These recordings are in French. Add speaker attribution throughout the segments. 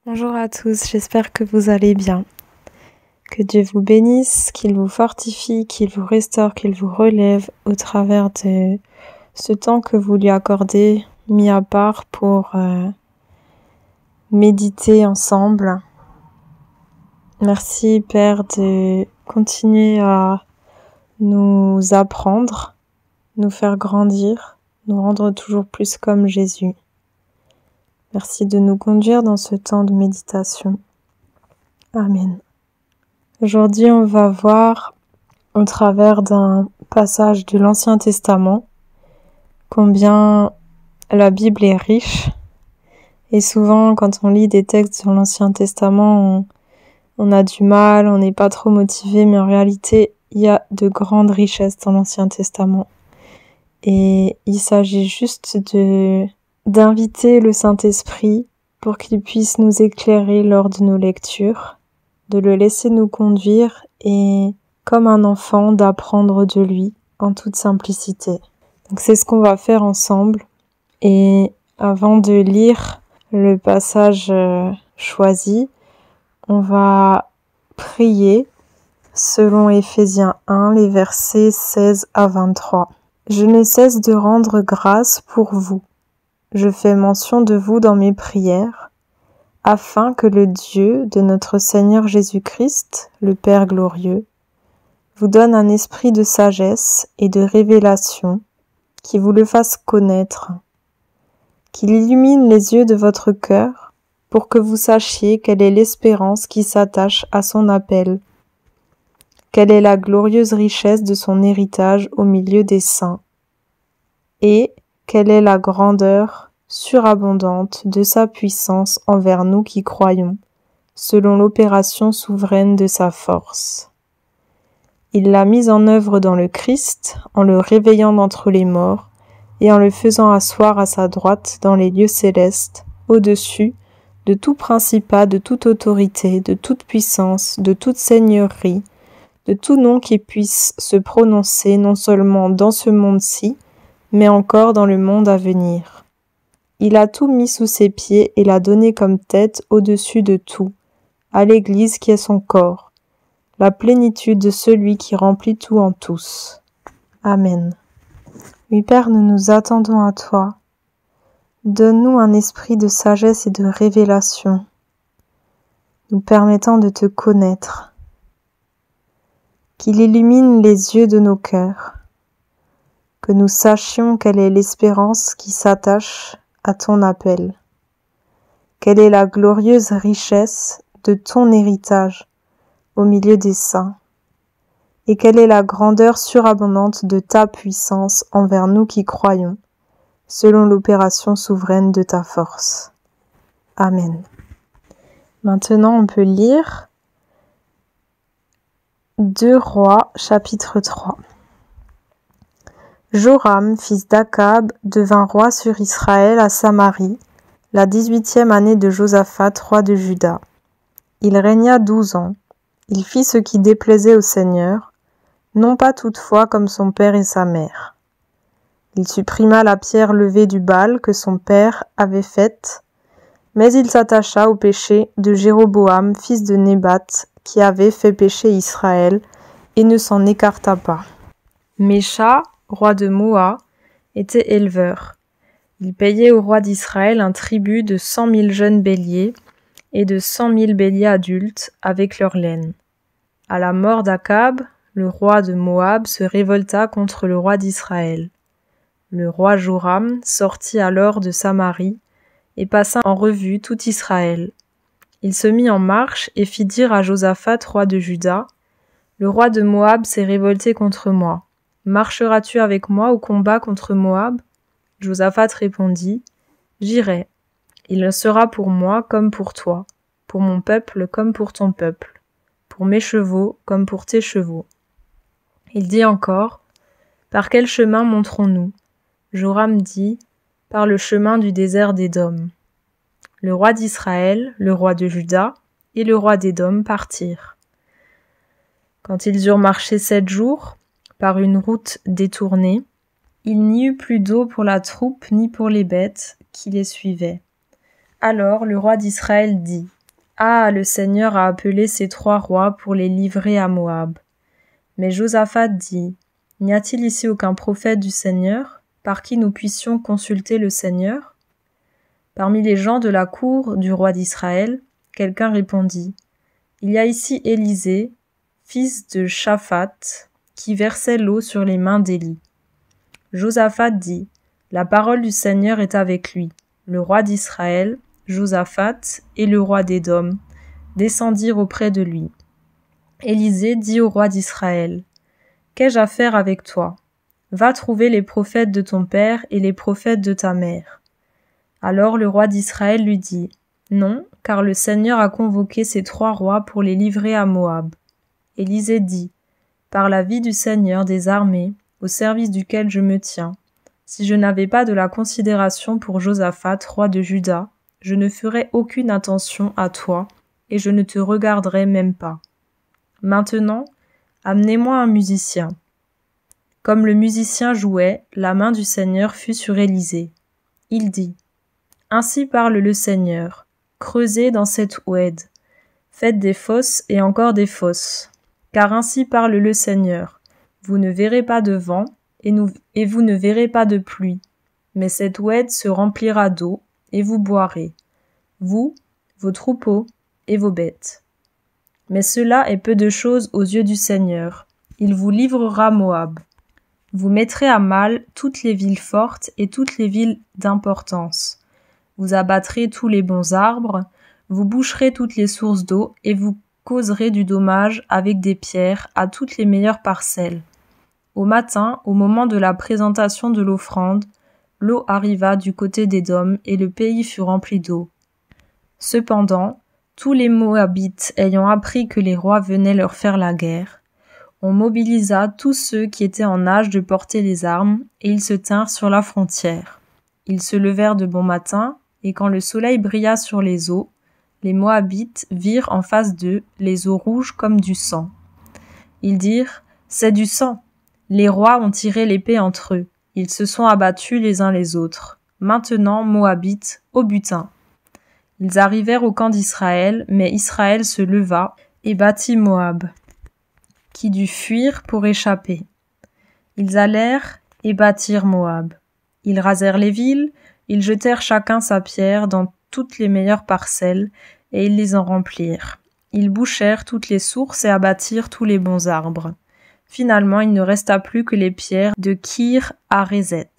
Speaker 1: Bonjour à tous, j'espère que vous allez bien. Que Dieu vous bénisse, qu'il vous fortifie, qu'il vous restaure, qu'il vous relève au travers de ce temps que vous lui accordez, mis à part pour méditer ensemble. Merci Père de continuer à nous apprendre, nous faire grandir, nous rendre toujours plus comme Jésus. Merci de nous conduire dans ce temps de méditation. Amen. Aujourd'hui, on va voir au travers d'un passage de l'Ancien Testament combien la Bible est riche. Et souvent, quand on lit des textes sur l'Ancien Testament, on a du mal, on n'est pas trop motivé, mais en réalité, il y a de grandes richesses dans l'Ancien Testament. Et il s'agit juste d'inviter le Saint-Esprit pour qu'il puisse nous éclairer lors de nos lectures, de le laisser nous conduire et, comme un enfant, d'apprendre de lui en toute simplicité. Donc c'est ce qu'on va faire ensemble. Et avant de lire le passage choisi, on va prier selon Éphésiens 1, les versets 16 à 23. Je ne cesse de rendre grâce pour vous. Je fais mention de vous dans mes prières, afin que le Dieu de notre Seigneur Jésus-Christ, le Père glorieux, vous donne un esprit de sagesse et de révélation, qui vous le fasse connaître, qu'il illumine les yeux de votre cœur, pour que vous sachiez quelle est l'espérance qui s'attache à son appel, quelle est la glorieuse richesse de son héritage au milieu des saints, et quelle est la grandeur surabondante de sa puissance envers nous qui croyons, selon l'opération souveraine de sa force. Il l'a mise en œuvre dans le Christ, en le réveillant d'entre les morts, et en le faisant asseoir à sa droite dans les lieux célestes, au-dessus de tout principat, de toute autorité, de toute puissance, de toute seigneurie, de tout nom qui puisse se prononcer non seulement dans ce monde-ci, mais encore dans le monde à venir. Il a tout mis sous ses pieds et l'a donné comme tête au-dessus de tout, à l'Église qui est son corps, la plénitude de celui qui remplit tout en tous. Amen. Oui, Père, nous nous attendons à toi. Donne-nous un esprit de sagesse et de révélation, nous permettant de te connaître, qu'il illumine les yeux de nos cœurs, que nous sachions quelle est l'espérance qui s'attache à ton appel, quelle est la glorieuse richesse de ton héritage au milieu des saints, et quelle est la grandeur surabondante de ta puissance envers nous qui croyons, selon l'opération souveraine de ta force. Amen. Maintenant, on peut lire 2 Rois, chapitre 3. Joram, fils d'Akab, devint roi sur Israël à Samarie, la 18e année de Josaphat, roi de Juda. Il régna 12 ans. Il fit ce qui déplaisait au Seigneur, non pas toutefois comme son père et sa mère. Il supprima la pierre levée du Baal que son père avait faite, mais il s'attacha au péché de Jéroboam, fils de Nébat, qui avait fait pécher Israël, et ne s'en écarta pas. Mécha, roi de Moab, était éleveur. Il payait au roi d'Israël un tribut de 100 000 jeunes béliers et de 100 000 béliers adultes avec leur laine. À la mort d'Akab, le roi de Moab se révolta contre le roi d'Israël. Le roi Joram sortit alors de Samarie et passa en revue tout Israël. Il se mit en marche et fit dire à Josaphat, roi de Juda, « Le roi de Moab s'est révolté contre moi. Marcheras-tu avec moi au combat contre Moab ?» Josaphat répondit, « J'irai. Il sera pour moi comme pour toi, pour mon peuple comme pour ton peuple, pour mes chevaux comme pour tes chevaux. » Il dit encore, « Par quel chemin monterons-nous » Joram dit, « Par le chemin du désert d'Édom. » Le roi d'Israël, le roi de Juda et le roi d'Édom partirent. Quand ils eurent marché 7 jours, par une route détournée, il n'y eut plus d'eau pour la troupe ni pour les bêtes qui les suivaient. Alors le roi d'Israël dit : Ah, le Seigneur a appelé ces 3 rois pour les livrer à Moab. Mais Josaphat dit : N'y a-t-il ici aucun prophète du Seigneur, par qui nous puissions consulter le Seigneur ? Parmi les gens de la cour du roi d'Israël, quelqu'un répondit : Il y a ici Élisée, fils de Shaphat, qui versait l'eau sur les mains d'Élie. Josaphat dit : La parole du Seigneur est avec lui. Le roi d'Israël, Josaphat, et le roi d'Édom descendirent auprès de lui. Élisée dit au roi d'Israël : Qu'ai-je à faire avec toi ? Va trouver les prophètes de ton père et les prophètes de ta mère. Alors le roi d'Israël lui dit : Non, car le Seigneur a convoqué ces 3 rois pour les livrer à Moab. Élisée dit : Par la vie du Seigneur des armées, au service duquel je me tiens, si je n'avais pas de la considération pour Josaphat, roi de Juda, je ne ferais aucune attention à toi, et je ne te regarderais même pas. Maintenant, amenez-moi un musicien. Comme le musicien jouait, la main du Seigneur fut sur Élisée. Il dit : Ainsi parle le Seigneur, creusez dans cette oued, faites des fosses et encore des fosses. Car ainsi parle le Seigneur, vous ne verrez pas de vent, et vous ne verrez pas de pluie, mais cette oued se remplira d'eau, et vous boirez, vous, vos troupeaux et vos bêtes. Mais cela est peu de chose aux yeux du Seigneur. Il vous livrera Moab. Vous mettrez à mal toutes les villes fortes et toutes les villes d'importance. Vous abattrez tous les bons arbres, vous boucherez toutes les sources d'eau et vous causerez du dommage avec des pierres à toutes les meilleures parcelles. Au matin, au moment de la présentation de l'offrande, l'eau arriva du côté d'Édom et le pays fut rempli d'eau. Cependant, tous les Moabites ayant appris que les rois venaient leur faire la guerre, on mobilisa tous ceux qui étaient en âge de porter les armes, et ils se tinrent sur la frontière. Ils se levèrent de bon matin, et quand le soleil brilla sur les eaux, les Moabites virent en face d'eux les eaux rouges comme du sang. Ils dirent : C'est du sang. Les rois ont tiré l'épée entre eux. Ils se sont abattus les uns les autres. Maintenant, Moabites, au butin. Ils arrivèrent au camp d'Israël, mais Israël se leva et battit Moab, qui dut fuir pour échapper. Ils allèrent et battirent Moab. Ils rasèrent les villes, ils jetèrent chacun sa pierre dans toutes les meilleures parcelles, et ils les en remplirent. Ils bouchèrent toutes les sources et abattirent tous les bons arbres. Finalement, il ne resta plus que les pierres de Kir-Hareset.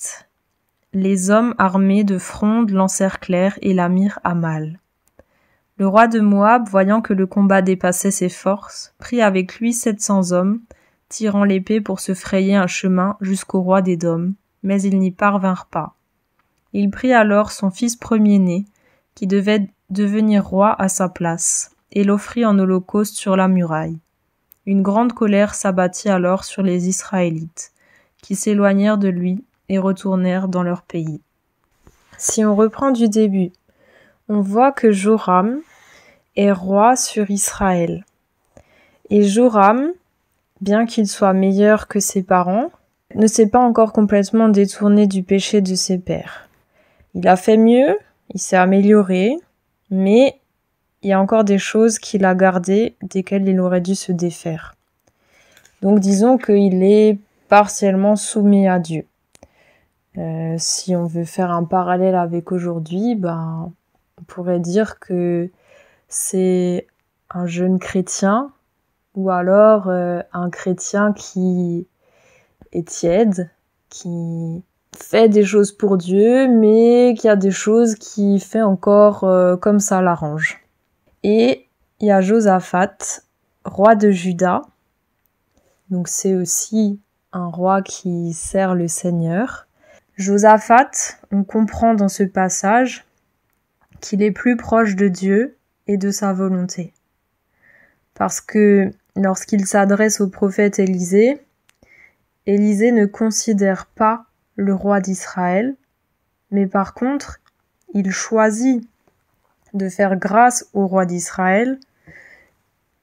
Speaker 1: Les hommes armés de frondes l'encerclèrent et la mirent à mal. Le roi de Moab, voyant que le combat dépassait ses forces, prit avec lui 700 hommes, tirant l'épée pour se frayer un chemin jusqu'au roi d'Édom, mais ils n'y parvinrent pas. Il prit alors son fils premier-né, qui devait devenir roi à sa place, et l'offrit en holocauste sur la muraille. Une grande colère s'abattit alors sur les Israélites, qui s'éloignèrent de lui et retournèrent dans leur pays. Si on reprend du début, on voit que Joram est roi sur Israël. Et Joram, bien qu'il soit meilleur que ses parents, ne s'est pas encore complètement détourné du péché de ses pères. Il a fait mieux, il s'est amélioré, mais il y a encore des choses qu'il a gardées, desquelles il aurait dû se défaire. Donc disons qu'il est partiellement soumis à Dieu. Si on veut faire un parallèle avec aujourd'hui, on pourrait dire que c'est un jeune chrétien ou alors un chrétien qui est tiède, qui fait des choses pour Dieu, mais qui a des choses qu'il fait encore comme ça l'arrange. Et il y a Josaphat, roi de Juda. Donc c'est aussi un roi qui sert le Seigneur. Josaphat, on comprend dans ce passage qu'il est plus proche de Dieu et de sa volonté. Parce que lorsqu'il s'adresse au prophète Élisée, Élisée ne considère pas le roi d'Israël, mais par contre, il choisit de faire grâce au roi d'Israël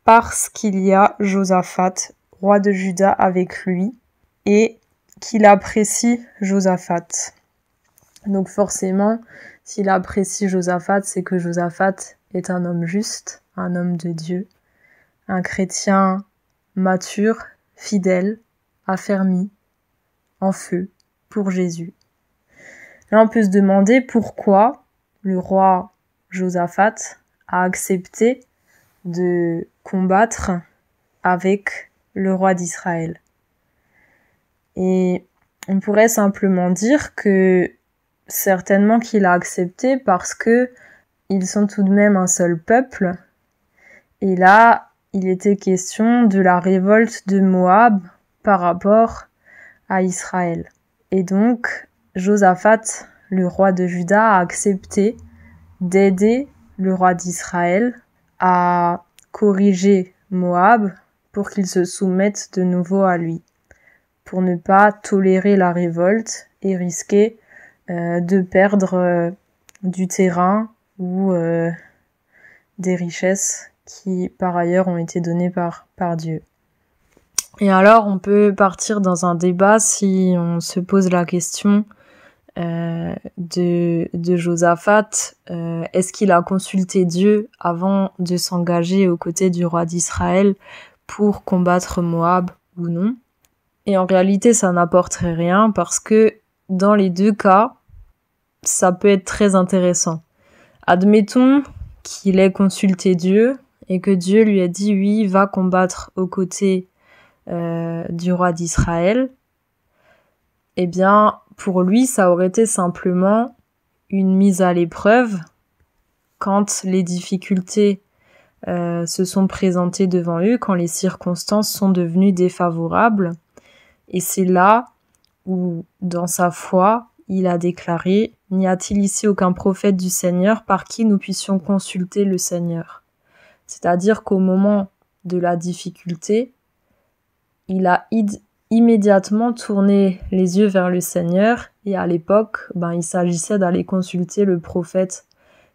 Speaker 1: parce qu'il y a Josaphat, roi de Juda, avec lui, et qu'il apprécie Josaphat. Donc forcément, S'il apprécie Josaphat, c'est que Josaphat est un homme juste, un homme de Dieu, un chrétien mature, fidèle, affermi, en feu, pour Jésus. Là, on peut se demander pourquoi le roi Josaphat a accepté de combattre avec le roi d'Israël. Et on pourrait simplement dire que certainement qu'il a accepté parce que ils sont tout de même un seul peuple. Et là, il était question de la révolte de Moab par rapport à Israël. Et donc, Josaphat, le roi de Juda, a accepté d'aider le roi d'Israël à corriger Moab pour qu'il se soumette de nouveau à lui, pour ne pas tolérer la révolte et risquer de perdre du terrain ou des richesses qui par ailleurs ont été données par Dieu. Et alors on peut partir dans un débat si on se pose la question de Josaphat, est-ce qu'il a consulté Dieu avant de s'engager aux côtés du roi d'Israël pour combattre Moab ou non? Et en réalité ça n'apporterait rien parce que dans les deux cas, ça peut être très intéressant. Admettons qu'il ait consulté Dieu et que Dieu lui a dit oui, va combattre aux côtés du roi d'Israël. Eh bien, pour lui, ça aurait été simplement une mise à l'épreuve quand les difficultés se sont présentées devant eux, quand les circonstances sont devenues défavorables. Et c'est là où, dans sa foi, il a déclaré « N'y a-t-il ici aucun prophète du Seigneur par qui nous puissions consulter le Seigneur ?» C'est-à-dire qu'au moment de la difficulté, il a immédiatement tourné les yeux vers le Seigneur et à l'époque, il s'agissait d'aller consulter le prophète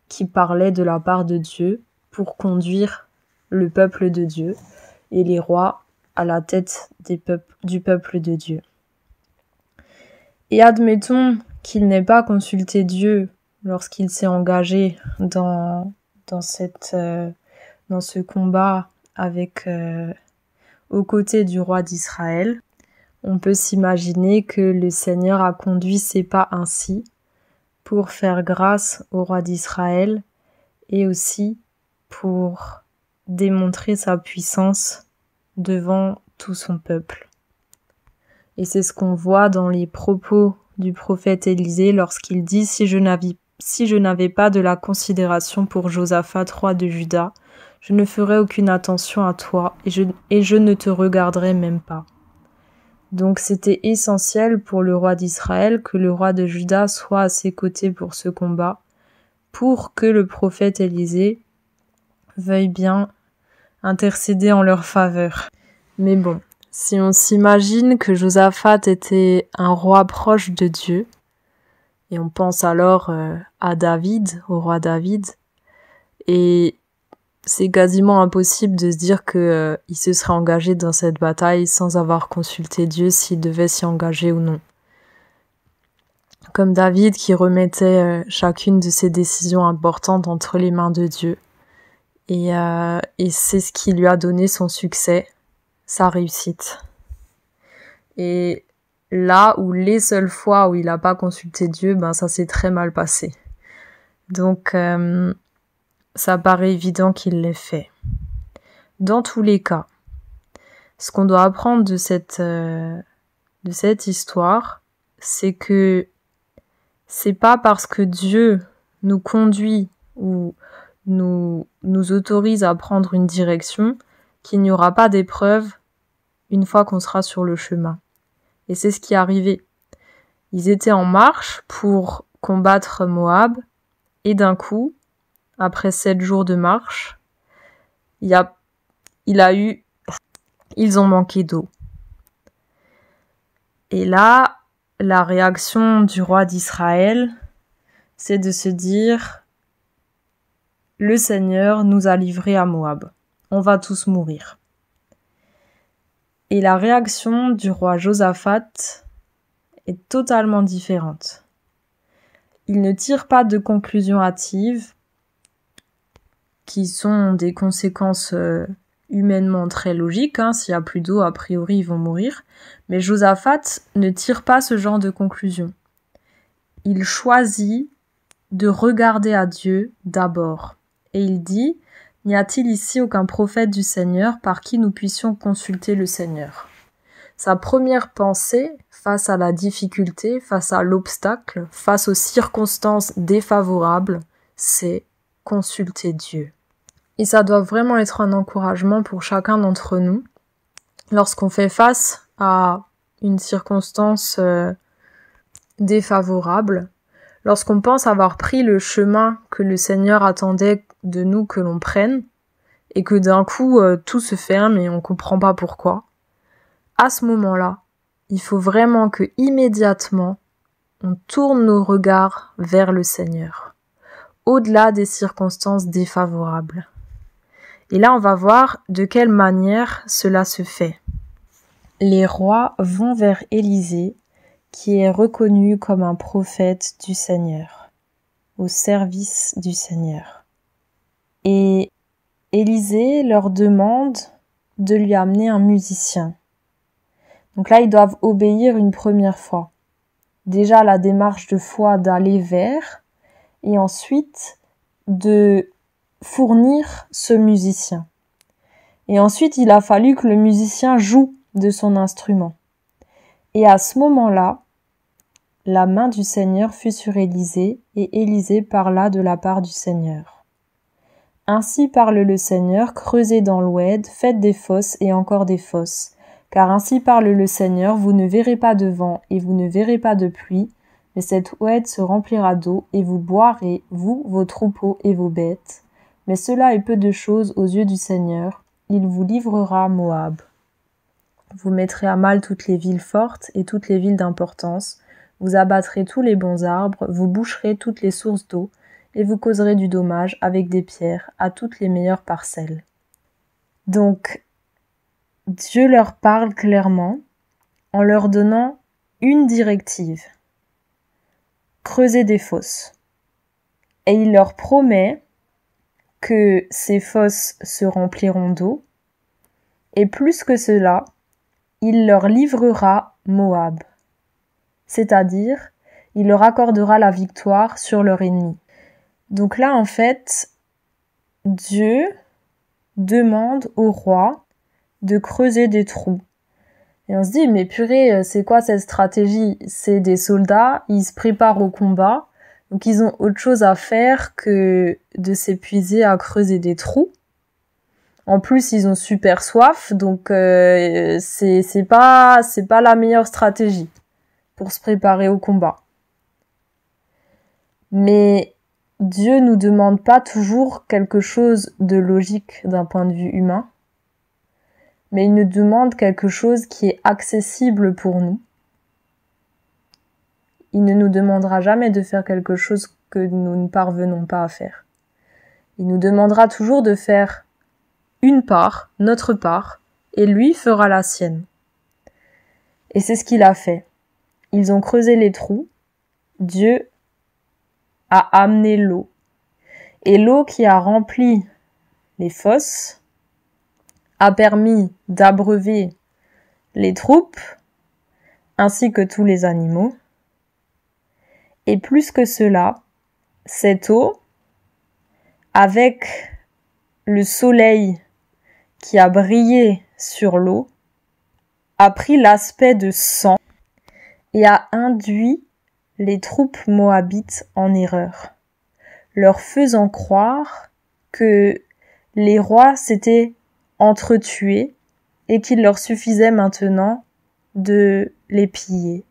Speaker 1: qui parlait de la part de Dieu pour conduire le peuple de Dieu et les rois à la tête du peuple de Dieu. Et admettons qu'il n'ait pas consulté Dieu lorsqu'il s'est engagé dans ce combat avec aux côtés du roi d'Israël. On peut s'imaginer que le Seigneur a conduit ses pas ainsi pour faire grâce au roi d'Israël et aussi pour démontrer sa puissance devant tout son peuple. Et c'est ce qu'on voit dans les propos du prophète Élisée lorsqu'il dit « Si je n'avais pas de la considération pour Josaphat, roi de Juda, je ne ferais aucune attention à toi et je ne te regarderais même pas. » Donc c'était essentiel pour le roi d'Israël que le roi de Juda soit à ses côtés pour ce combat, pour que le prophète Élisée veuille bien intercéder en leur faveur. Mais bon, si on s'imagine que Josaphat était un roi proche de Dieu, et on pense alors à David, au roi David, et c'est quasiment impossible de se dire que il se serait engagé dans cette bataille sans avoir consulté Dieu s'il devait s'y engager ou non. Comme David qui remettait chacune de ses décisions importantes entre les mains de Dieu. Et c'est ce qui lui a donné son succès, sa réussite. Et là où les seules fois où il n'a pas consulté Dieu, ça s'est très mal passé. Donc ça paraît évident qu'il l'ait fait. Dans tous les cas, ce qu'on doit apprendre de cette histoire, c'est que c'est pas parce que Dieu nous conduit ou nous autorise à prendre une direction qu'il n'y aura pas d'épreuve une fois qu'on sera sur le chemin. Et c'est ce qui est arrivé. Ils étaient en marche pour combattre Moab et d'un coup, après 7 jours de marche, ils ont manqué d'eau. Et là, la réaction du roi d'Israël, c'est de se dire « Le Seigneur nous a livrés à Moab. On va tous mourir. » Et la réaction du roi Josaphat est totalement différente. ils ne tirent pas de conclusions hâtives, qui sont des conséquences humainement très logiques. S'il n'y a plus d'eau, a priori, ils vont mourir. Mais Josaphat ne tire pas ce genre de conclusion. Il choisit de regarder à Dieu d'abord. Et il dit, n'y a-t-il ici aucun prophète du Seigneur par qui nous puissions consulter le Seigneur ? Sa première pensée, face à la difficulté, face à l'obstacle, face aux circonstances défavorables, c'est consulter Dieu. Et ça doit vraiment être un encouragement pour chacun d'entre nous. Lorsqu'on fait face à une circonstance défavorable, lorsqu'on pense avoir pris le chemin que le Seigneur attendait de nous que l'on prenne, et que d'un coup tout se ferme et on comprend pas pourquoi, à ce moment-là, il faut vraiment que immédiatement on tourne nos regards vers le Seigneur, au-delà des circonstances défavorables. Et là, on va voir de quelle manière cela se fait. Les rois vont vers Élisée, qui est reconnu comme un prophète du Seigneur, au service du Seigneur. Et Élisée leur demande de lui amener un musicien. Donc là, ils doivent obéir une première fois. Déjà, la démarche de foi d'aller vers, et ensuite de fournir ce musicien. Et ensuite, il a fallu que le musicien joue de son instrument. Et à ce moment-là, la main du Seigneur fut sur Élisée, et Élisée parla de la part du Seigneur. Ainsi parle le Seigneur, creusez dans l'oued, faites des fosses et encore des fosses. Car ainsi parle le Seigneur, vous ne verrez pas de vent et vous ne verrez pas de pluie, mais cette oued se remplira d'eau et vous boirez, vous, vos troupeaux et vos bêtes. Mais cela est peu de choses aux yeux du Seigneur, il vous livrera Moab. Vous mettrez à mal toutes les villes fortes et toutes les villes d'importance, vous abattrez tous les bons arbres, vous boucherez toutes les sources d'eau, et vous causerez du dommage avec des pierres à toutes les meilleures parcelles. Donc, Dieu leur parle clairement en leur donnant une directive. Creuser des fosses. Et il leur promet que ces fosses se rempliront d'eau, et plus que cela, il leur livrera Moab. C'est-à-dire, il leur accordera la victoire sur leur ennemi. Donc là, en fait, Dieu demande au roi de creuser des trous. Et on se dit, mais purée, c'est quoi cette stratégie ? C'est des soldats, ils se préparent au combat, donc ils ont autre chose à faire que de s'épuiser à creuser des trous. En plus, ils ont super soif, donc c'est pas la meilleure stratégie pour se préparer au combat. Mais Dieu nous demande pas toujours quelque chose de logique d'un point de vue humain, mais il nous demande quelque chose qui est accessible pour nous. Il ne nous demandera jamais de faire quelque chose que nous ne parvenons pas à faire. Il nous demandera toujours de faire une part, notre part, et lui fera la sienne. Et c'est ce qu'il a fait. Ils ont creusé les trous, Dieu a amené l'eau. Et l'eau qui a rempli les fosses a permis d'abreuver les troupes, ainsi que tous les animaux. Et plus que cela, cette eau, avec le soleil qui a brillé sur l'eau, a pris l'aspect de sang et a induit les troupes moabites en erreur, leur faisant croire que les rois s'étaient entretués et qu'il leur suffisait maintenant de les piller.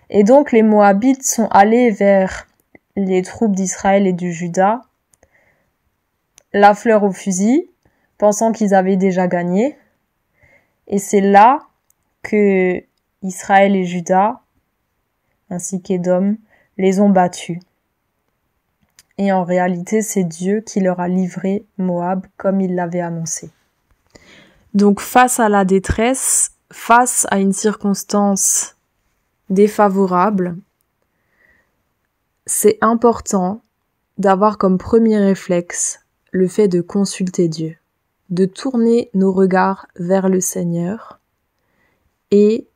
Speaker 1: Et donc les Moabites sont allés vers les troupes d'Israël et du Juda, la fleur au fusil, pensant qu'ils avaient déjà gagné. Et c'est là que Israël et Juda, ainsi qu'Édom, les ont battus. Et en réalité, c'est Dieu qui leur a livré Moab comme il l'avait annoncé. Donc face à la détresse, face à une circonstance défavorable, c'est important d'avoir comme premier réflexe le fait de consulter Dieu, de tourner nos regards vers le Seigneur et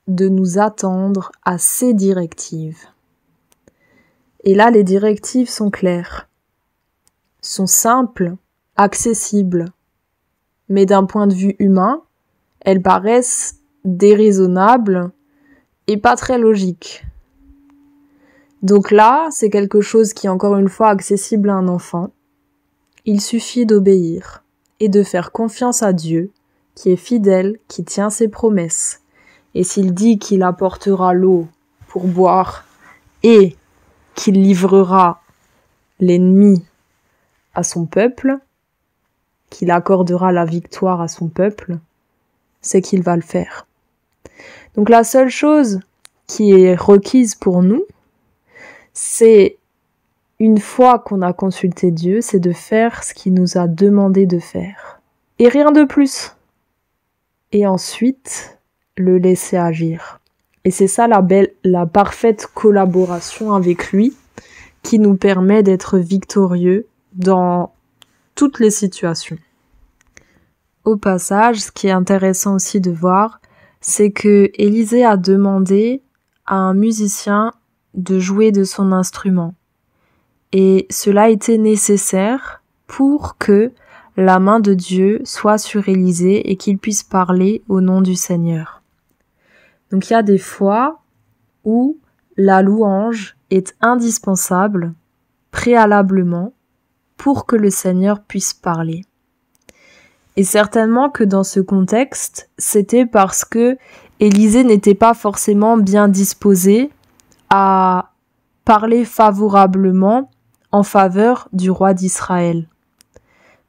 Speaker 1: de nous attendre à ses directives. Et là, les directives sont claires, sont simples, accessibles, mais d'un point de vue humain, elles paraissent déraisonnables et pas très logiques. Donc là, c'est quelque chose qui est encore une fois accessible à un enfant. Il suffit d'obéir et de faire confiance à Dieu, qui est fidèle, qui tient ses promesses. Et s'il dit qu'il apportera l'eau pour boire et qu'il livrera l'ennemi à son peuple, qu'il accordera la victoire à son peuple, c'est qu'il va le faire. Donc la seule chose qui est requise pour nous, c'est, une fois qu'on a consulté Dieu, c'est de faire ce qu'il nous a demandé de faire. Et rien de plus. Et ensuite, le laisser agir. Et c'est ça la parfaite collaboration avec lui qui nous permet d'être victorieux dans toutes les situations. Au passage, ce qui est intéressant aussi de voir, c'est que Élisée a demandé à un musicien de jouer de son instrument. Et cela était nécessaire pour que la main de Dieu soit sur Élisée et qu'il puisse parler au nom du Seigneur. Donc il y a des fois où la louange est indispensable préalablement pour que le Seigneur puisse parler. Et certainement que dans ce contexte, c'était parce que Élisée n'était pas forcément bien disposé à parler favorablement en faveur du roi d'Israël.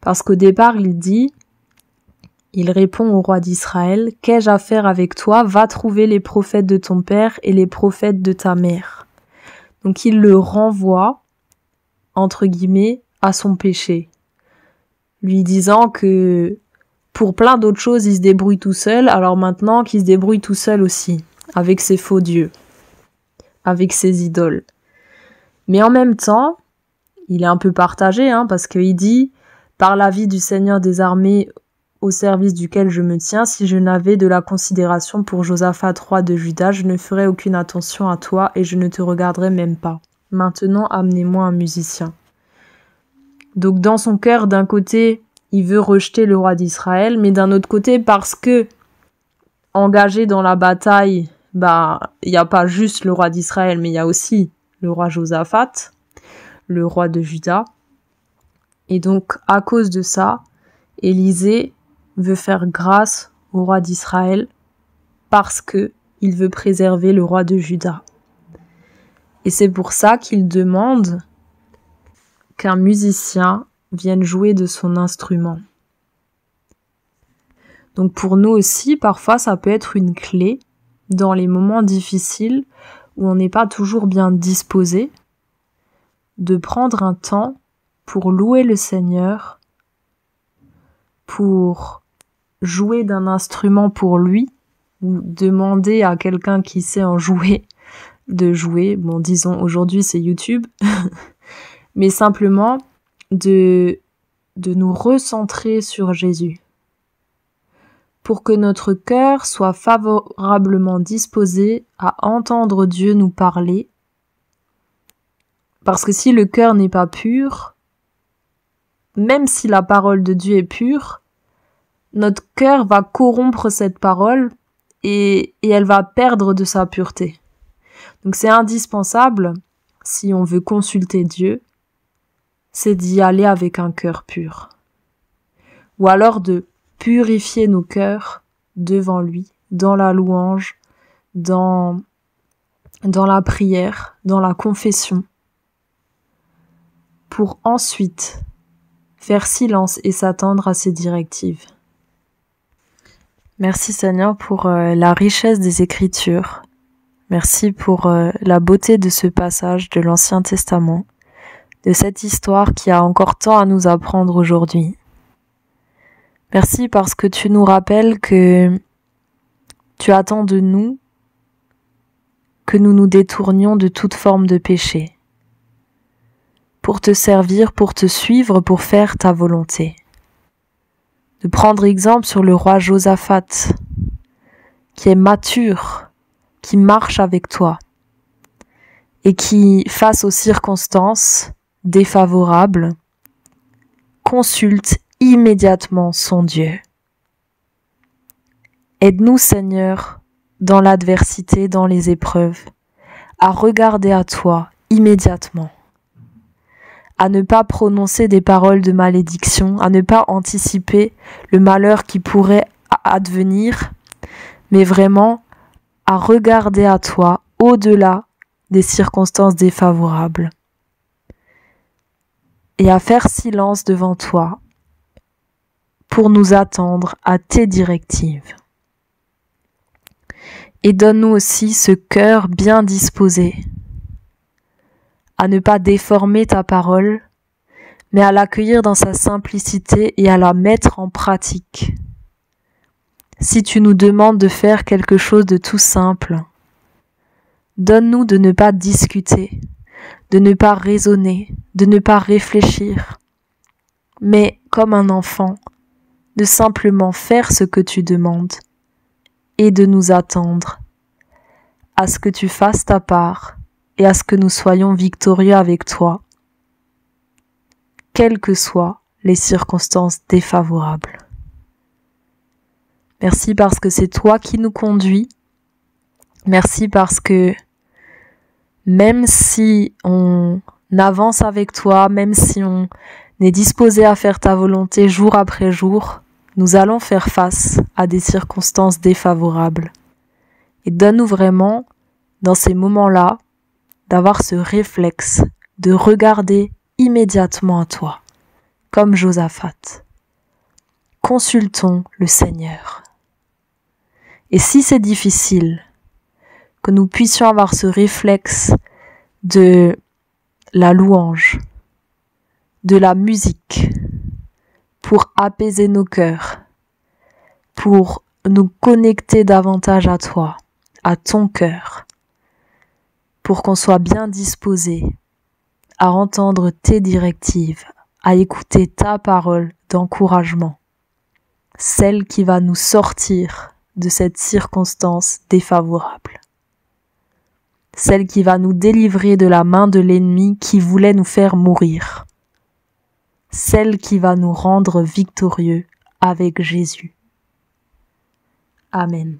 Speaker 1: Parce qu'au départ, il répond au roi d'Israël, « Qu'ai-je à faire avec toi? Va trouver les prophètes de ton père et les prophètes de ta mère. » Donc il le renvoie, entre guillemets, à son péché, lui disant que pour plein d'autres choses, il se débrouille tout seul, alors maintenant qu'il se débrouille tout seul aussi, avec ses faux dieux, avec ses idoles. Mais en même temps, il est un peu partagé, parce qu'il dit « Par la vie du Seigneur des armées, au service duquel je me tiens, si je n'avais de la considération pour Josaphat, roi de Juda, je ne ferais aucune attention à toi et je ne te regarderais même pas. Maintenant, amenez-moi un musicien. » Donc dans son cœur, d'un côté, il veut rejeter le roi d'Israël, mais d'un autre côté, parce que engagé dans la bataille, il n'y a pas juste le roi d'Israël, mais il y a aussi le roi Josaphat, le roi de Juda. Et donc, à cause de ça, Élisée veut faire grâce au roi d'Israël parce que il veut préserver le roi de Juda. Et c'est pour ça qu'il demande qu'un musicien vienne jouer de son instrument. Donc pour nous aussi, parfois, ça peut être une clé dans les moments difficiles où on n'est pas toujours bien disposé, de prendre un temps pour louer le Seigneur, pour jouer d'un instrument pour lui, ou demander à quelqu'un qui sait en jouer, de jouer. Bon, disons, aujourd'hui, c'est YouTube. Mais simplement de nous recentrer sur Jésus. Pour que notre cœur soit favorablement disposé à entendre Dieu nous parler. Parce que si le cœur n'est pas pur, même si la parole de Dieu est pure, notre cœur va corrompre cette parole et elle va perdre de sa pureté. Donc c'est indispensable, si on veut consulter Dieu, c'est d'y aller avec un cœur pur. Ou alors de purifier nos cœurs devant lui, dans la louange, dans la prière, dans la confession, pour ensuite faire silence et s'attendre à ses directives. Merci Seigneur pour la richesse des Écritures. Merci pour la beauté de ce passage de l'Ancien Testament, de cette histoire qui a encore tant à nous apprendre aujourd'hui. Merci parce que tu nous rappelles que tu attends de nous que nous nous détournions de toute forme de péché. pour te servir, pour te suivre, pour faire ta volonté. De prendre exemple sur le roi Josaphat, qui est mature, qui marche avec toi, et qui, face aux circonstances défavorables, consulte immédiatement son Dieu. Aide-nous, Seigneur, dans l'adversité, dans les épreuves, à regarder à toi immédiatement, à ne pas prononcer des paroles de malédiction, à ne pas anticiper le malheur qui pourrait advenir, mais vraiment à regarder à toi au-delà des circonstances défavorables et à faire silence devant toi pour nous attendre à tes directives. Et donne-nous aussi ce cœur bien disposé à ne pas déformer ta parole, mais à l'accueillir dans sa simplicité et à la mettre en pratique. Si tu nous demandes de faire quelque chose de tout simple, donne-nous de ne pas discuter, de ne pas raisonner, de ne pas réfléchir, mais comme un enfant, de simplement faire ce que tu demandes et de nous attendre à ce que tu fasses ta part et à ce que nous soyons victorieux avec toi, quelles que soient les circonstances défavorables. Merci parce que c'est toi qui nous conduis. Merci parce que même si on avance avec toi, même si on est disposé à faire ta volonté jour après jour, nous allons faire face à des circonstances défavorables. Et donne-nous vraiment, dans ces moments-là, d'avoir ce réflexe de regarder immédiatement à toi, comme Josaphat. Consultons le Seigneur. Et si c'est difficile, que nous puissions avoir ce réflexe de la louange, de la musique, pour apaiser nos cœurs, pour nous connecter davantage à toi, à ton cœur, pour qu'on soit bien disposé à entendre tes directives, à écouter ta parole d'encouragement, celle qui va nous sortir de cette circonstance défavorable, celle qui va nous délivrer de la main de l'ennemi qui voulait nous faire mourir, celle qui va nous rendre victorieux avec Jésus. Amen.